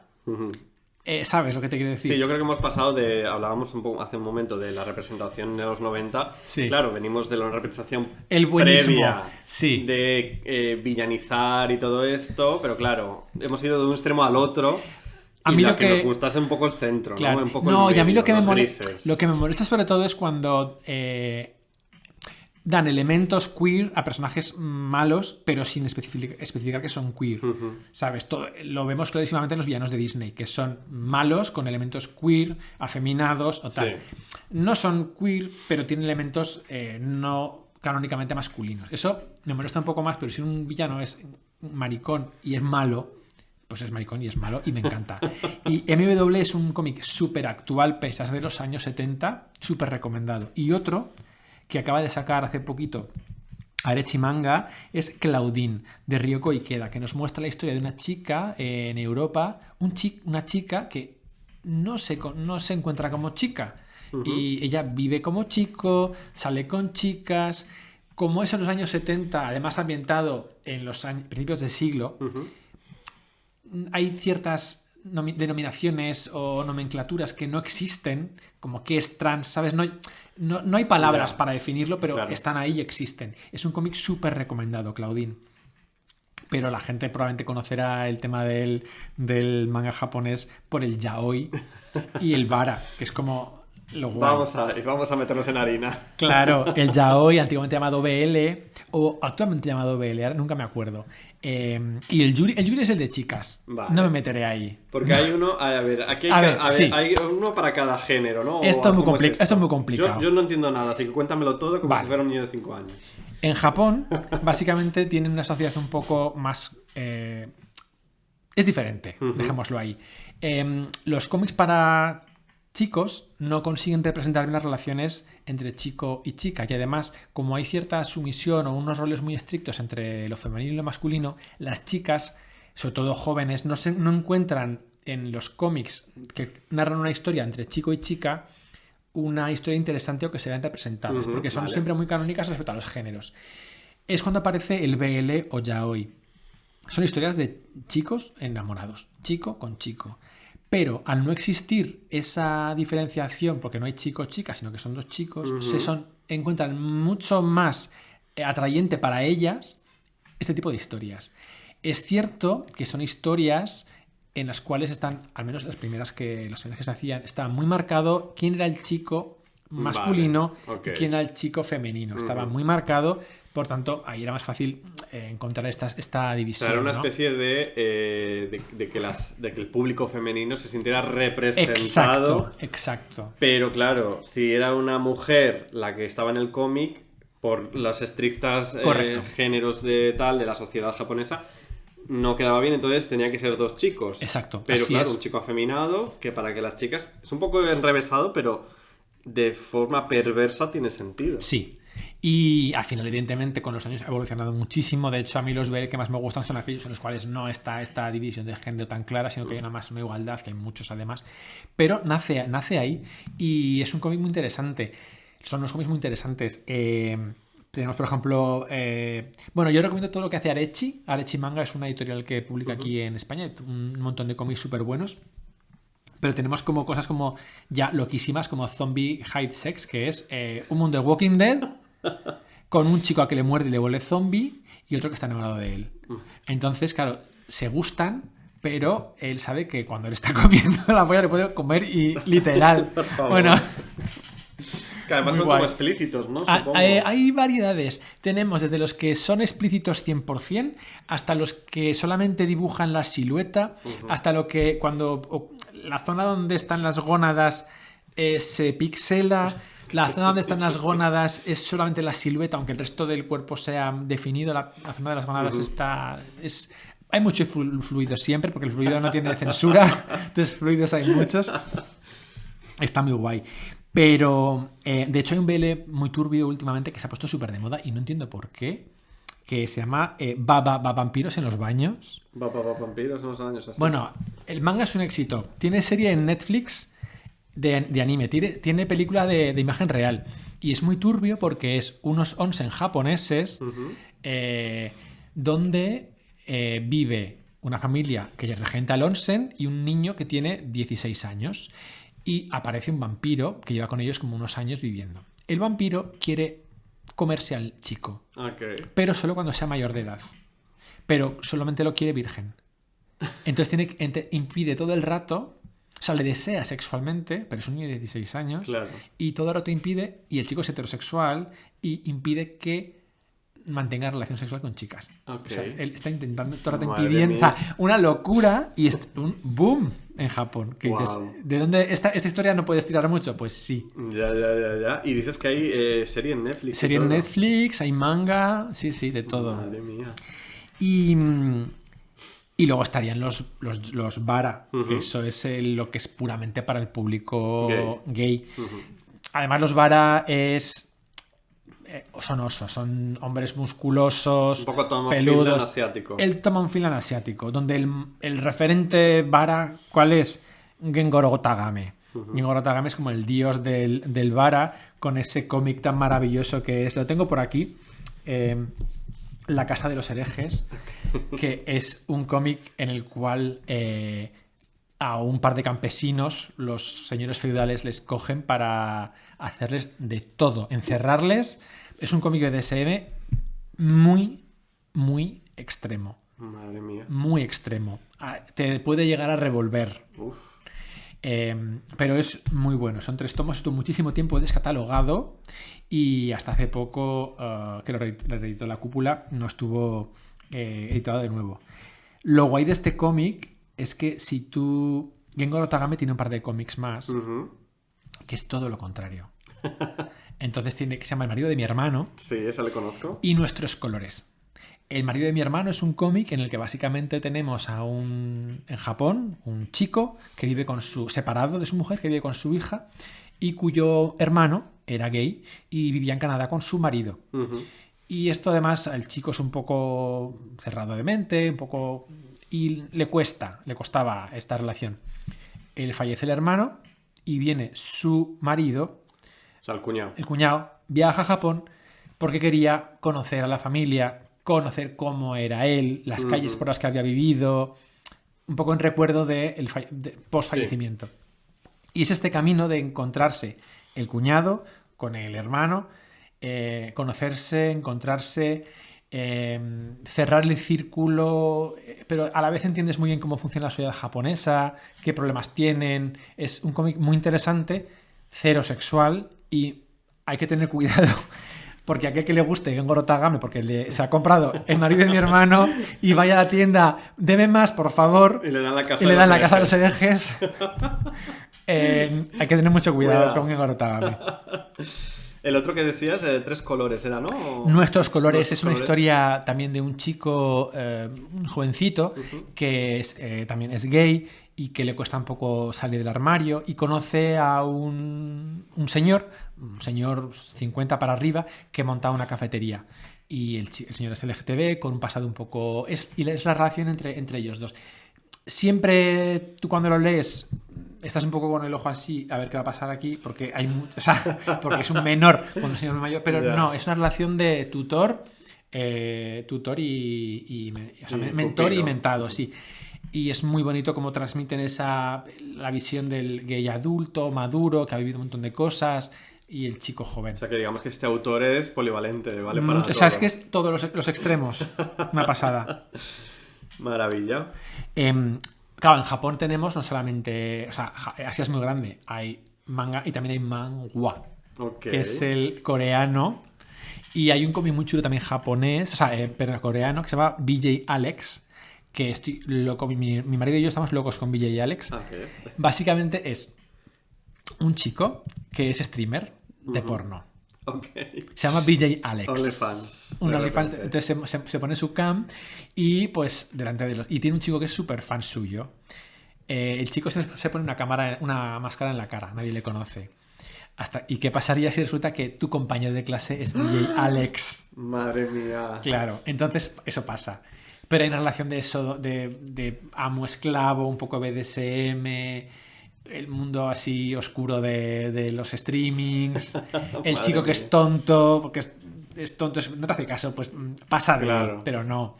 ¿Sabes lo que te quiero decir? Sí, yo creo que hemos pasado de... Hablábamos un poco hace un momento de la representación de los 90. Sí. Claro, venimos de la representación El buenismo, previa sí. de villanizar y todo esto, pero claro, hemos ido de un extremo al otro. A y mí la lo que nos que- gustase un poco el centro, Claro. ¿no? Un poco No, el y a mí medio, lo que los grises. me molesta sobre todo es cuando dan elementos queer a personajes malos, pero sin especificar que son queer. ¿Sabes? Lo vemos clarísimamente en los villanos de Disney, que son malos con elementos queer, afeminados o tal. Sí. No son queer, pero tienen elementos no canónicamente masculinos. Eso me molesta un poco más, pero si un villano es maricón y es malo, pues es maricón y es malo y me encanta. Y MW es un cómic súper actual, pese a ser de los años 70, súper recomendado. Y otro que acaba de sacar hace poquito Arechi Manga es Claudine, de Ryoko Ikeda, que nos muestra la historia de una chica en Europa, una chica que no se encuentra como chica. Y ella vive como chico, sale con chicas. Como es en los años 70, además ambientado en los principios del siglo, hay ciertas denominaciones o nomenclaturas que no existen, como que es trans, ¿sabes? No hay palabras Ya. para definirlo, pero Claro. están ahí y existen. Es un cómic súper recomendado, Claudine. Pero la gente probablemente conocerá el tema del manga japonés por el yaoi y el vara, que es como lo guay. Vamos a meternos en harina. Claro, el yaoi, antiguamente llamado BL, o actualmente llamado BL, ahora nunca me acuerdo. Y el yuri es el de chicas. Vale. No me meteré ahí. Porque hay uno... A ver, aquí A ver, sí. hay uno para cada género, ¿no? Esto es muy ¿Cómo esto es muy complicado. Yo no entiendo nada, así que cuéntamelo todo como Vale. si fuera un niño de 5 años. En Japón, básicamente tienen una sociedad un poco más... es diferente, dejémoslo ahí. Los cómics para chicos no consiguen representar bien las relaciones entre chico y chica, y además, como hay cierta sumisión o unos roles muy estrictos entre lo femenino y lo masculino, las chicas, sobre todo jóvenes, no encuentran en los cómics que narran una historia entre chico y chica una historia interesante o que se vean representadas, porque son vale. siempre muy canónicas respecto a los géneros. Es cuando aparece el BL o yaoi. Son historias de chicos enamorados, chico con chico. Pero al no existir esa diferenciación, porque no hay chico-chica, sino que son dos chicos, encuentran mucho más atrayente para ellas este tipo de historias. Es cierto que son historias en las cuales están, al menos las primeras que se hacían, estaba muy marcado quién era el chico masculino Vale, ok. y quién era el chico femenino. Estaba muy marcado, por tanto, ahí era más fácil encontrar esta O división. sea, era una ¿no? especie de que el público femenino se sintiera representado. Exacto. Pero claro, si era una mujer la que estaba en el cómic, por las estrictas Correcto. géneros de la sociedad japonesa, no quedaba bien, entonces tenía que ser dos chicos. Exacto, Pero así claro, es. un chico afeminado, que para que las chicas... Es un poco enrevesado, pero de forma perversa tiene sentido. Sí. Y al final, evidentemente, con los años ha evolucionado muchísimo. De hecho, a mí los BL que más me gustan son aquellos en los cuales no está esta división de género tan clara, sino que hay una igualdad, que hay muchos además. Pero nace ahí y es un cómic muy interesante. Son unos cómics muy interesantes. Tenemos, por ejemplo... bueno, yo recomiendo todo lo que hace Arechi. Arechi Manga es una editorial que publica aquí en España. Un montón de cómics súper buenos. Pero tenemos como cosas como ya loquísimas, como Zombie Hide Sex, que es un mundo de Walking Dead con un chico a que le muerde y le vuelve zombie y otro que está enamorado de él. Entonces, claro, se gustan, pero él sabe que cuando le está comiendo la polla le puede comer y literal. Por favor. Bueno, Que además Muy son guay. como explícitos, ¿no? Ah, Supongo. hay variedades. Tenemos desde los que son explícitos 100% hasta los que solamente dibujan la silueta, hasta lo que la zona donde están las gónadas se pixela, la zona donde están las gónadas es solamente la silueta, aunque el resto del cuerpo sea definido, la zona de las gónadas hay mucho fluido siempre, porque el fluido no tiene censura, entonces fluidos hay muchos. Está muy guay. Pero, de hecho, hay un BL muy turbio últimamente que se ha puesto súper de moda y no entiendo por qué, que se llama Vampiros en los baños. Vampiros en los años así. Bueno, el manga es un éxito. Tiene serie en Netflix de anime, tiene película de imagen real. Y es muy turbio porque es unos onsen japoneses donde vive una familia que regenta el onsen y un niño que tiene 16 años. Y aparece un vampiro que lleva con ellos como unos años viviendo. El vampiro quiere comerse al chico, pero solo cuando sea mayor de edad. Pero solamente lo quiere virgen. Entonces impide todo el rato, o sea, le desea sexualmente, pero es un niño de 16 años, Claro. y todo el rato impide, y el chico es heterosexual, y impide que mantenga relación sexual con chicas. Ok. O sea, él está intentando todo el rato Madre impidiendo, o mía. sea, una locura y un boom en Japón. Que dices, Guau. ¿de dónde esta historia no puedes tirar mucho? Pues sí. Ya. Y dices que hay serie en Netflix. y Serie en todo. Netflix, hay manga, sí, de todo. Madre mía. Y luego estarían los vara, Ujú. que eso es lo que es puramente para el público gay. Ujú. Además, los vara son osos, son hombres musculosos, Un poco Tom of peludos. Finland asiático. El Tom of Finland asiático, donde el referente vara, ¿cuál es? Gengoro Tagame. Gengoro Tagame es como el dios del vara, con ese cómic tan maravilloso que es. Lo tengo por aquí. La Casa de los Herejes, que es un cómic en el cual a un par de campesinos los señores feudales les cogen para hacerles de todo, encerrarles. Es un cómic de DSM muy, muy extremo. Madre mía. Muy extremo. Te puede llegar a revolver. Uf. Pero es muy bueno. Son 3 tomos. Estuvo muchísimo tiempo descatalogado y hasta hace poco, que lo reeditó La Cúpula, no estuvo editado de nuevo. Lo guay de este cómic es que si tú... Gengoro Tagame tiene un par de cómics más, Ujú. que es todo lo contrario. Entonces tiene que se llama El marido de mi hermano Sí, esa le conozco. y Nuestros colores. El marido de mi hermano es un cómic en el que básicamente tenemos en Japón, un chico que vive separado de su mujer, que vive con su hija y cuyo hermano era gay y vivía en Canadá con su marido. Ujú. Y esto además, el chico es un poco cerrado de mente, y le costaba esta relación. Él fallece el hermano y viene su marido, O sea, el cuñado. el cuñado, viaja a Japón porque quería conocer a la familia, conocer cómo era él, las calles por las que había vivido, un poco en recuerdo de post fallecimiento. Y es este camino de encontrarse el cuñado con el hermano, conocerse, encontrarse, cerrar el círculo, pero a la vez entiendes muy bien cómo funciona la sociedad japonesa, qué problemas tienen. Es un cómic muy interesante, cero sexual, y hay que tener cuidado porque a aquel que le guste Gengoro Tagame porque se ha comprado El marido de mi hermano y vaya a la tienda, deme más, por favor, Y le dan la casa, y le dan la casa de los herejes. Hay que tener mucho cuidado con Gengoro Tagame. El otro que decías, 3 colores, ¿era, no? Nuestros colores Nuestros es una colores. historia también de un chico, un jovencito, que también es gay y que le cuesta un poco salir del armario y conoce a un señor 50 para arriba, que monta una cafetería. Y el señor es LGTB, con un pasado un poco... y es la relación entre ellos dos. Siempre tú cuando lo lees estás un poco con el ojo así a ver qué va a pasar aquí porque porque es un menor con un señor mayor, pero Ya. no, es una relación de tutor mentor y pupilo. mentado, sí. Y es muy bonito cómo transmiten la visión del gay adulto, maduro, que ha vivido un montón de cosas, y el chico joven. O sea, que digamos que este autor es polivalente, ¿vale? Para O sea, es todo. que es todos los extremos. Una pasada. Maravilla. Claro, en Japón tenemos no solamente... O sea, Asia es muy grande. Hay manga y también hay manhwa, Ok. que es el coreano. Y hay un cómic muy chulo también japonés, pero coreano, que se llama BJ Alex, que estoy loco. Mi marido y yo estamos locos con BJ Alex. Ok. Básicamente es un chico que es streamer de porno. Ok. Se llama BJ Alex. OnlyFans. Un De OnlyFans. repente. Entonces se pone su cam y pues delante de los... Y tiene un chico que es súper fan suyo. El chico se pone una máscara en la cara, nadie le conoce. ¿Y qué pasaría si resulta que tu compañero de clase es BJ Alex? Madre mía. Claro, entonces eso pasa. Pero hay una relación de eso, de amo-esclavo, un poco BDSM, el mundo así oscuro de los streamings, el chico que es tonto, porque es tonto, no te hace caso, pues pasa de él, Claro. pero no.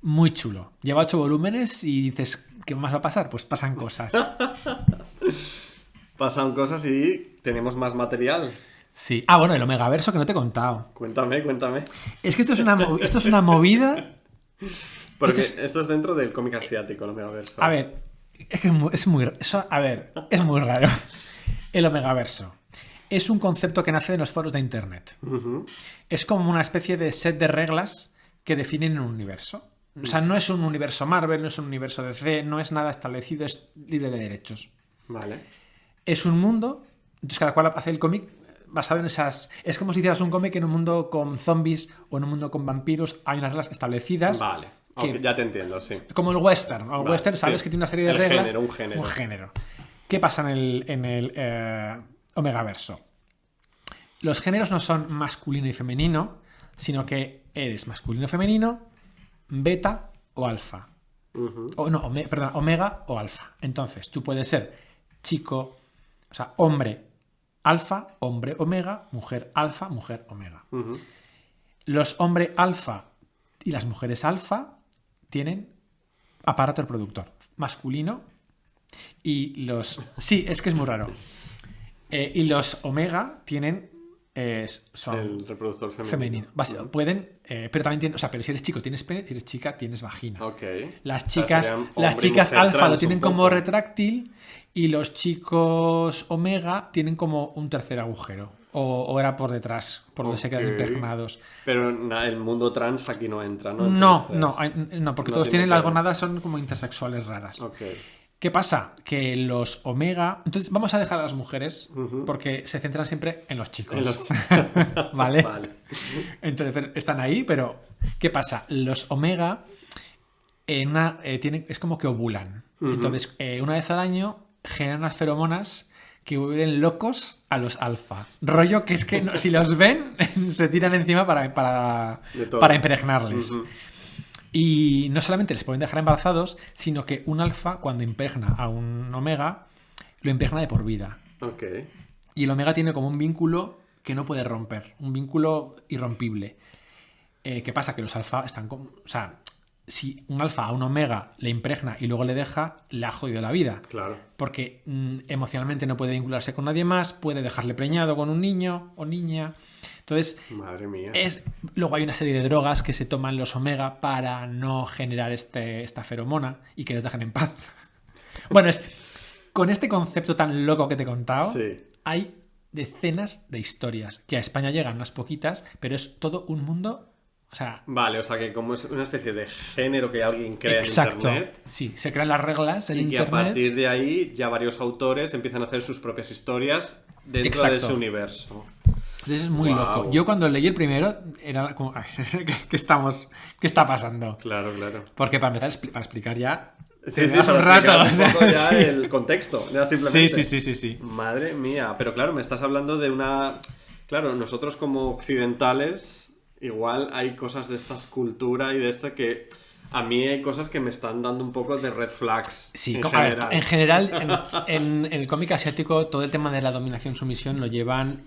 Muy chulo. Lleva 8 volúmenes y dices, ¿qué más va a pasar? Pues pasan cosas. Pasan cosas y tenemos más material. Sí. Ah, bueno, el Omegaverso que no te he contado. Cuéntame. Es que esto es una movida. Porque Esto esto es dentro del cómic asiático, el Omegaverso. A ver, es que es muy raro. El Omegaverso es un concepto que nace en los foros de internet. Ujú. Es como una especie de set de reglas que definen un universo. O sea, no es un universo Marvel, no es un universo DC, no es nada establecido, es libre de derechos. Vale. Es un mundo, entonces cada cual hace el cómic basado en esas... Es como si hicieras un cómic en un mundo con zombies o en un mundo con vampiros, hay unas reglas establecidas. Vale. que- Ok, ya te entiendo, sí. Como el western. El Vale, western sabes sí. que tiene una serie de El reglas. género, un género. Un género. ¿Qué pasa en el Omegaverso? Los géneros no son masculino y femenino, sino que eres masculino, femenino, beta o alfa. Ujú. O no, perdón, omega o alfa. Entonces, tú puedes ser chico, o sea, hombre alfa, hombre omega, mujer alfa, mujer omega. Ujú. Los hombres alfa y las mujeres alfa tienen aparato reproductor masculino y los... Sí, es que es muy raro. Y los omega tienen... son El reproductor femenino. femenino. Pueden... pero también tienen... O sea, pero si eres chico tienes pene, si eres chica tienes vagina. Ok. Las O sea, chicas, serían las hombre y chicas mujer alfa trans lo tienen un como poco. retráctil y los chicos omega tienen como un tercer agujero. O era por detrás, por donde se quedan Ok. impregnados. Pero el mundo trans aquí no entra, ¿no? No, Entonces, no, porque no todos tiene tienen que las ver. gonadas, son como intersexuales raras. Ok. ¿Qué pasa? Que los omega... Entonces vamos a dejar a las mujeres Ujú. porque se centran siempre en los chicos. En los- ¿Vale? Vale. Entonces pero están ahí, pero ¿qué pasa? Los omega es como que ovulan. Ujú. Entonces, una vez al año generan unas feromonas que vuelven locos a los alfa. Rollo que es que si los ven, se tiran encima De todo. para impregnarles. Ujú. Y no solamente les pueden dejar embarazados, sino que un alfa, cuando impregna a un omega, lo impregna de por vida. Ok. Y el omega tiene como un vínculo que no puede romper, un vínculo irrompible. ¿Qué pasa? Que los alfa están como... O sea, si un alfa a un omega le impregna y luego le deja, le ha jodido la vida. Claro. Porque emocionalmente no puede vincularse con nadie más, puede dejarle preñado con un niño o niña. Entonces, Madre mía. luego hay una serie de drogas que se toman los omega para no generar esta feromona y que les dejen en paz. Bueno, con este concepto tan loco que te he contado, Sí. hay decenas de historias que a España llegan unas poquitas, pero es todo un mundo... O sea, Vale, o sea que como es una especie de género que alguien crea exacto. en internet Sí, se crean las reglas en y que internet. a partir de ahí ya varios autores empiezan a hacer sus propias historias dentro de Exacto. ese universo. Entonces es muy Guau. loco. Yo cuando leí el primero era como, a ver, ¿qué está pasando? Claro, claro. Porque para empezar, para explicar ya, Sí, sí, me das un para rato. explicar un o sea, poco ya sí. el contexto, ya simplemente. Sí. Madre mía, pero claro, me estás hablando de una... Claro, nosotros como occidentales, igual hay cosas de esta cultura y de esta que... A mí hay cosas que me están dando un poco de red flags. Sí, en a ver, general. en general, en el cómic asiático, todo el tema de la dominación-sumisión lo llevan.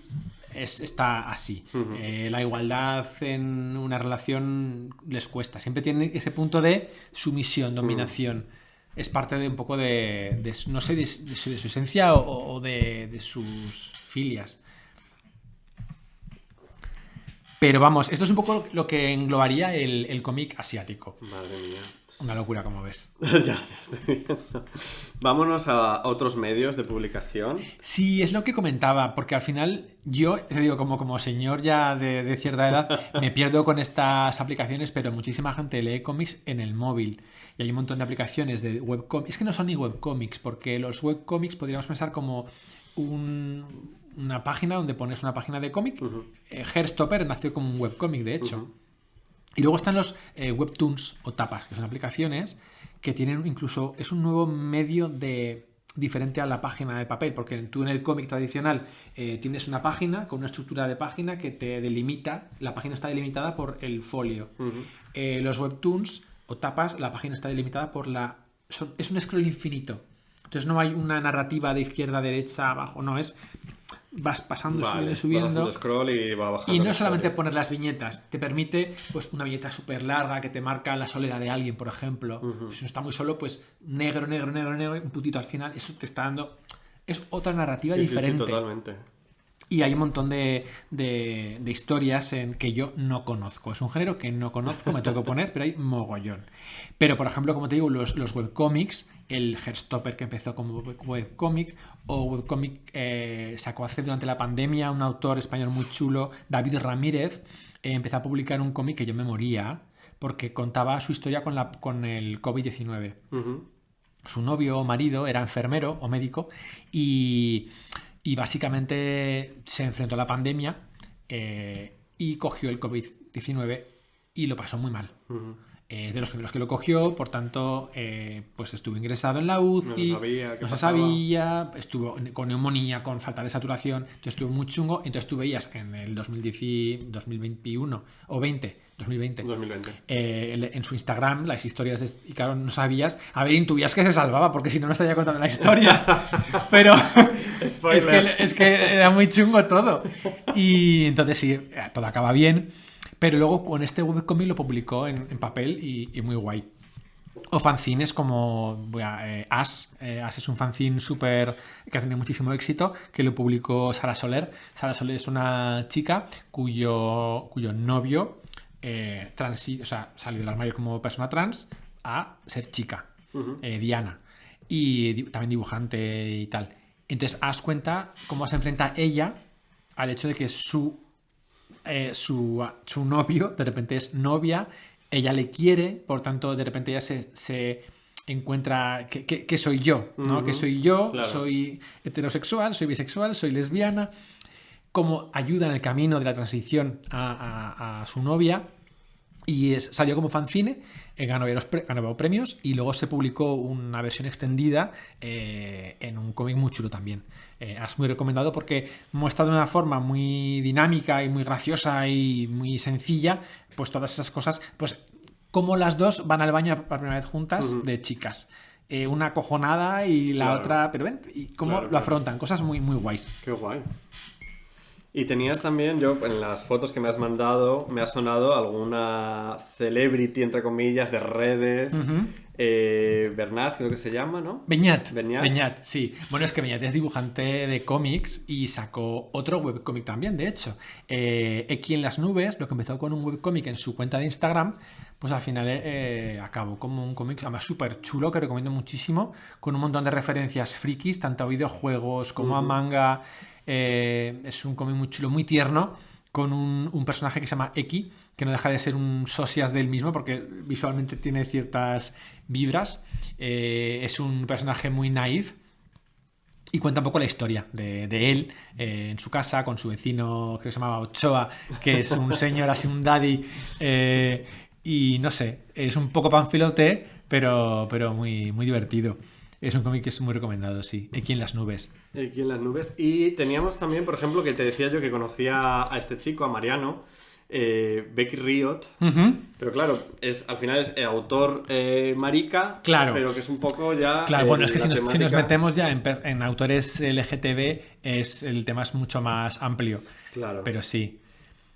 Está así. Ujú. La igualdad en una relación les cuesta. Siempre tiene ese punto de sumisión, dominación. Es parte de un poco no sé, de su esencia o de sus filias. Pero vamos, esto es un poco lo que englobaría el cómic asiático. Madre mía. Una locura, como ves. ya estoy viendo. Vámonos a otros medios de publicación. Sí, es lo que comentaba, porque al final yo, te digo, como señor ya de cierta edad, me pierdo con estas aplicaciones, pero muchísima gente lee cómics en el móvil. Y hay un montón de aplicaciones de webcómics. Es que no son ni webcómics, porque los webcómics podríamos pensar como una página donde pones una página de cómic. Ujú. Heartstopper nació como un webcómic, de hecho. Ujú. Y luego están los webtoons o tapas, que son aplicaciones que tienen incluso... Es un nuevo medio diferente a la página de papel, porque tú en el cómic tradicional tienes una página con una estructura de página que te delimita, la página está delimitada por el folio. Ujú. Los webtoons o tapas, la página está delimitada por es un scroll infinito. Entonces no hay una narrativa de izquierda a derecha, abajo, no, es vas pasando, Vale, subiendo. vas haciendo scroll y va bajando. Y no la solamente historia. poner las viñetas, te permite pues una viñeta súper larga que te marca la soledad de alguien, por ejemplo. Si uno está muy solo, pues negro, un putito al final. Eso te está dando... Es otra narrativa Sí, diferente. Sí, totalmente. Y hay un montón de historias que yo no conozco. Es un género que no conozco, me tengo que poner, pero hay mogollón. Pero, por ejemplo, como te digo, los webcómics, el Heartstopper que empezó como webcómic, o webcómic sacó hace durante la pandemia un autor español muy chulo, David Ramírez, empezó a publicar un cómic que yo me moría porque contaba su historia con el COVID-19. Su novio o marido era enfermero o médico y básicamente se enfrentó a la pandemia y cogió el COVID-19 y lo pasó muy mal. Es de los primeros que lo cogió, por tanto, pues estuvo ingresado en la UCI, no se sabía, estuvo con neumonía, con falta de saturación, entonces estuvo muy chungo. Entonces tú veías en el 2021 o 2020. En su Instagram las historias y claro, no sabías, a ver, intuías que se salvaba porque si no estaría contando la historia, pero es que era muy chungo todo. Y entonces sí, todo acaba bien. Pero luego con este webcomic lo publicó en papel y muy guay. O fanzines como As. As es un fanzine súper que ha tenido muchísimo éxito, que lo publicó Sara Soler. Sara Soler es una chica cuyo novio salió del armario como persona trans a ser chica, Diana. Y también dibujante y tal. Entonces As cuenta cómo se enfrenta ella al hecho de que su novio de repente es novia, ella le quiere, por tanto de repente ella se encuentra que soy yo, ¿no? Que soy yo, claro. Soy heterosexual, soy bisexual, soy lesbiana, como ayuda en el camino de la transición a su novia. Y salió como fanzine, ganó premios y luego se publicó una versión extendida en un cómic muy chulo también. Es muy recomendado porque muestra de una forma muy dinámica y muy graciosa y muy sencilla, pues todas esas cosas, pues como las dos van al baño por primera vez juntas de chicas. Una acojonada y la otra, pero ven, y cómo lo afrontan, cosas muy, muy guays. Qué guay. Y tenías también, yo en las fotos que me has mandado, me ha sonado alguna celebrity, entre comillas, de redes. Bernat, creo que se llama, ¿no? Beñat, sí. Bueno, es que Beñat es dibujante de cómics y sacó otro webcómic también, de hecho. Aquí en las nubes, lo que empezó con un webcómic en su cuenta de Instagram, pues al final acabó como un cómic además súper chulo, que recomiendo muchísimo, con un montón de referencias frikis, tanto a videojuegos como a manga. Es un cómic muy chulo, muy tierno, con un personaje que se llama Eki, que no deja de ser un socias del mismo porque visualmente tiene ciertas vibras. Es un personaje muy naif y cuenta un poco la historia de él en su casa con su vecino que se llamaba Ochoa, que es un señor así, un daddy, y no sé, es un poco panfilote, pero muy, muy divertido. Es un cómic que es muy recomendado, sí. Aquí en las nubes. Aquí en las nubes. Y teníamos también, por ejemplo, que te decía yo que conocía a este chico, a Mariano, Becky Riot. Pero claro, al final es autor marica, claro. Pero que es un poco ya... Claro, bueno, es que si nos metemos ya en autores LGTB, el tema es mucho más amplio. Claro. Pero sí.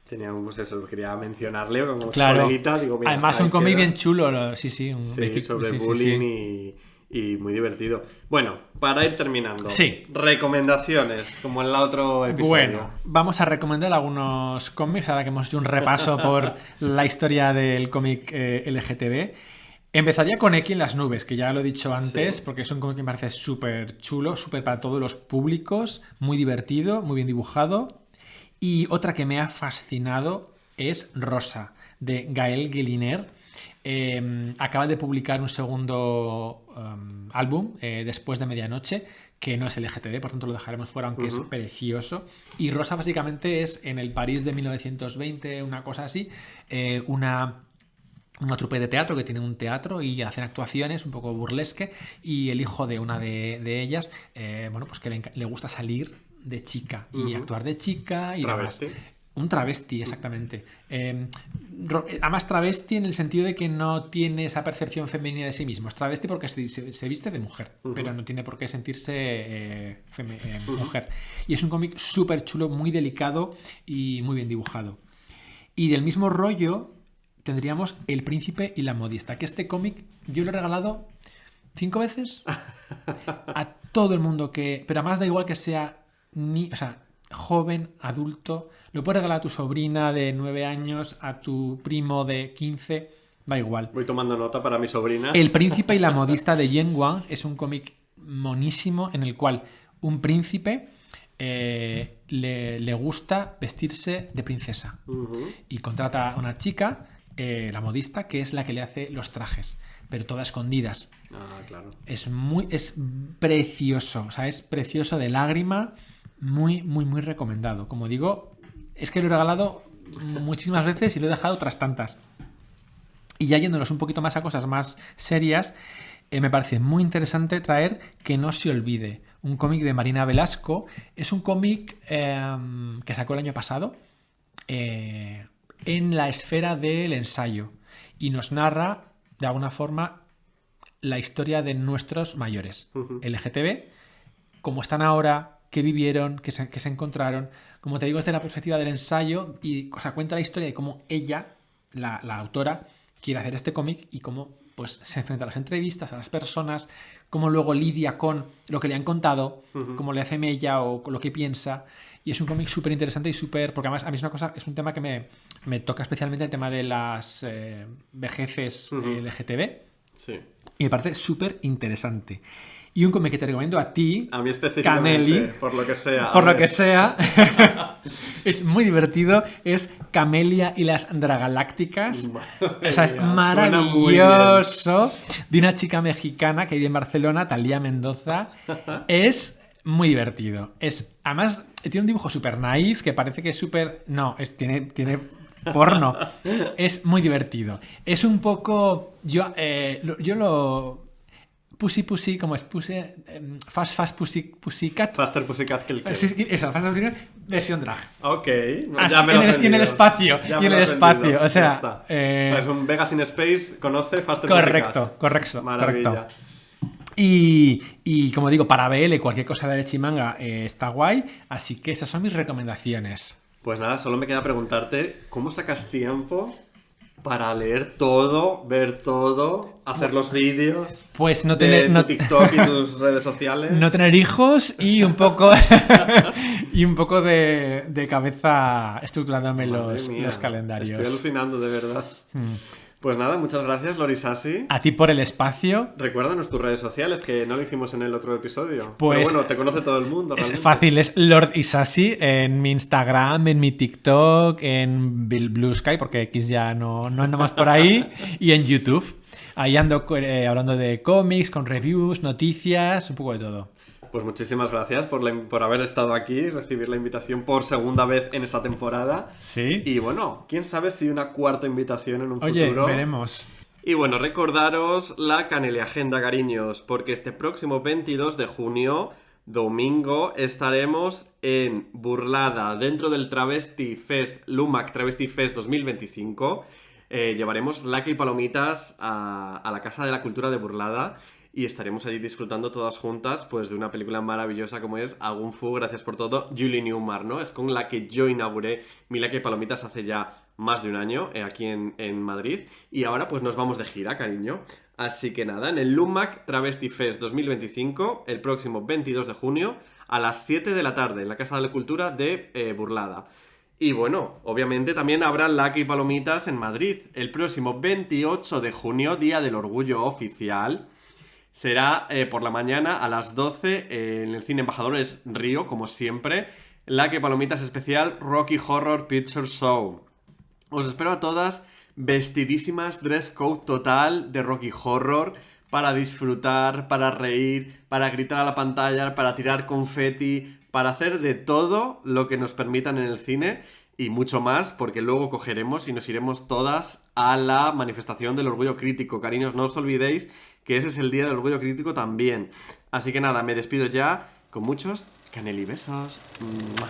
Teníamos pues eso, quería mencionarle como claro. coleguita. Digo, mira, además, un cómic bien chulo. Sí, sobre bullying y muy divertido. Bueno, para ir terminando. Sí. Recomendaciones, como en el otro episodio. Bueno, vamos a recomendar algunos cómics, ahora que hemos hecho un repaso por la historia del cómic LGTB. Empezaría con X en las nubes, que ya lo he dicho antes, porque es un cómic que me parece súper chulo, súper para todos los públicos, muy divertido, muy bien dibujado. Y otra que me ha fascinado es Rosa, de Gael Guiliner. Acaba de publicar un segundo álbum, Después de Medianoche, que no es LGTB, por tanto lo dejaremos fuera, aunque es precioso. Y Rosa básicamente es en el París de 1920, una cosa así, una trupe de teatro que tiene un teatro y hacen actuaciones un poco burlesque, y el hijo de una de ellas, bueno, pues que le gusta salir de chica y actuar de chica y demás. Un travesti, exactamente. Además, travesti en el sentido de que no tiene esa percepción femenina de sí mismo. Es travesti porque se viste de mujer, pero no tiene por qué sentirse mujer. Y es un cómic súper chulo, muy delicado y muy bien dibujado. Y del mismo rollo tendríamos El Príncipe y la Modista, que este cómic yo lo he regalado 5 veces a todo el mundo que... Pero además da igual que sea joven, adulto, lo puedes regalar a tu sobrina de 9 años, a tu primo de 15, da igual. Voy tomando nota para mi sobrina. El Príncipe y la Modista de Yen Wang es un cómic monísimo en el cual un príncipe le gusta vestirse de princesa y contrata a una chica, la modista, que es la que le hace los trajes, pero todas escondidas. Ah, claro. Es precioso, o sea, es precioso de lágrima. Muy, muy, muy recomendado. Como digo, es que lo he regalado muchísimas veces y lo he dejado otras tantas. Y ya yéndonos un poquito más a cosas más serias, me parece muy interesante traer Que no se olvide, un cómic de Marina Velasco. Es un cómic que sacó el año pasado en la esfera del ensayo y nos narra, de alguna forma, la historia de nuestros mayores LGTB, cómo están ahora, qué vivieron, qué se encontraron. Como te digo, es de la perspectiva del ensayo y, o sea, cuenta la historia de cómo ella, la autora, quiere hacer este cómic y cómo pues, se enfrenta a las entrevistas, a las personas, cómo luego lidia con lo que le han contado, cómo le hace mella o con lo que piensa. Y es un cómic súper interesante y súper... Porque además a mí es una cosa, es un tema que me toca especialmente, el tema de las vejeces LGTB. Sí. Y me parece súper interesante. Y un cómic que te recomiendo a ti, a mí específicamente, Canelli, por lo que sea. Por lo que sea. Es muy divertido. Es Camelia y las Dragalácticas. O sea, es maravilloso. De una chica mexicana que vive en Barcelona, Talía Mendoza. Es muy divertido. Además, tiene un dibujo súper naif que parece que es súper... No, tiene porno. Es muy divertido. Es un poco... Yo lo... Pussy, ¿cómo es? Fast Pussycat. Faster Pussycat que el que. Sí, esa, Faster Pussycat, versión drag. Ok. Ya me lo he en el espacio. Y en el espacio. O sea, es un Vegas in Space, conoce Faster Pussycat. Correcto. Maravilla. Y como digo, para BL, cualquier cosa de leche y manga está guay. Así que esas son mis recomendaciones. Pues nada, solo me queda preguntarte, ¿cómo sacas tiempo para leer todo, ver todo, hacer los vídeos pues no de tu TikTok y tus redes sociales? No tener hijos y un poco de cabeza estructurándome los calendarios. Estoy alucinando, de verdad. Pues nada, muchas gracias, Lori Sassi. A ti por el espacio. Recuérdanos tus redes sociales, que no lo hicimos en el otro episodio. Pues, pero bueno, te conoce todo el mundo. Es realmente. fácil, es Lord Isasi en mi Instagram, en mi TikTok, en Blue Sky, porque X ya no andamos por ahí, y en YouTube. Ahí ando hablando de cómics, con reviews, noticias, un poco de todo. Pues muchísimas gracias por haber estado aquí, recibir la invitación por segunda vez en esta temporada. Sí. Y bueno, quién sabe si una cuarta invitación en un Oye, futuro. veremos. Y bueno, recordaros la Canelli Agenda, cariños, porque este próximo 22 de junio, domingo, estaremos en Burlada, dentro del Travesti Fest, Lumac Travesti Fest 2025. Llevaremos laca y palomitas a la Casa de la Cultura de Burlada. Y estaremos allí disfrutando todas juntas pues de una película maravillosa como es Agun Fu, gracias por todo, Julie Newmar, ¿no? Es con la que yo inauguré mi Laca y Palomitas hace ya más de un año aquí en Madrid. Y ahora pues nos vamos de gira, cariño. Así que nada, en el Lumac Travesti Fest 2025, el próximo 22 de junio, a las 7 de la tarde, en la Casa de la Cultura de Burlada. Y bueno, obviamente también habrá Laca y Palomitas en Madrid, el próximo 28 de junio, Día del Orgullo Oficial. Será por la mañana a las 12 en el Cine Embajadores Río, como siempre. Laca y Palomitas especial Rocky Horror Picture Show. Os espero a todas vestidísimas, dress code total de Rocky Horror, para disfrutar, para reír, para gritar a la pantalla, para tirar confeti, para hacer de todo lo que nos permitan en el cine. Y mucho más, porque luego cogeremos y nos iremos todas a la manifestación del orgullo crítico. Cariños, no os olvidéis que ese es el día del orgullo crítico también. Así que nada, me despido ya con muchos Canelli besos. ¡Mua!